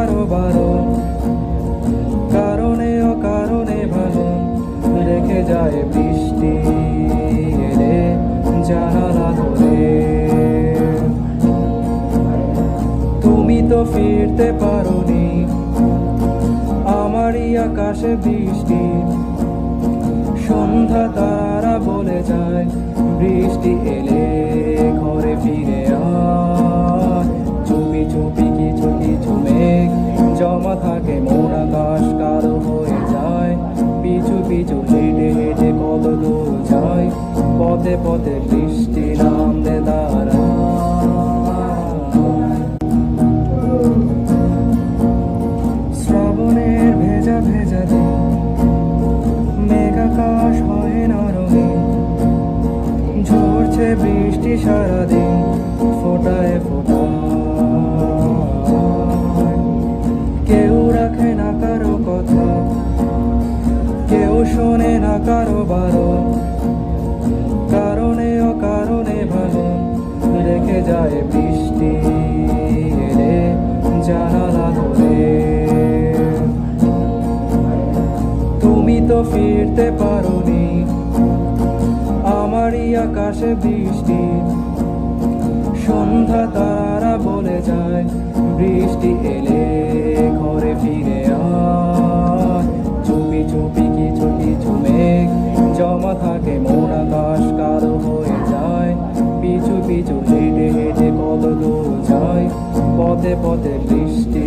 কারো বারণ, কারণে অকারণে ভালো রেখে যায় বৃষ্টি এলে জানালা ধরে। তুমি তো ফিরতে পারোনি, আমারই আকাশে বৃষ্টি। সন্ধ্যা তারা বলে যায় বৃষ্টি এলে ঘরে ফিরে আয়। চুপি চুপি কিছু কিছু মেঘ জমা থাকে, মন আকাশ কালো হয়ে যায়। পিছু পিছু হেঁটে হেঁটে কত দূর যায়, পথে পথে বৃষ্টি নামতে দাঁড়ায়। শ্রাবণের ভেজা ভেজা দিন, মেঘ আকাশ হয় না রঙিন। ঝরছে বৃষ্টি সারাদিন ফোটায় ফোটায়। কেউ রাখে না কারো কথা, কেউ শোনে না কারো বারণ, কারণে অকারণে ভালো রেখে যায় বৃষ্টি এলে জানালা ধরে। তুমি তো ফিরতে পারোনি, আমারই আকাশে বৃষ্টি। সন্ধ্যা তারা বলে যায় বৃষ্টি এলে ঘরে ফিরে আয়। চুপি চুপি কিছু কিছু মেঘ জমা থাকে, মন আকাশ কালো হয়ে যায়। পিছু পিছু হেঁটে হেঁটে কত দূর যায়, পথে পথে বৃষ্টি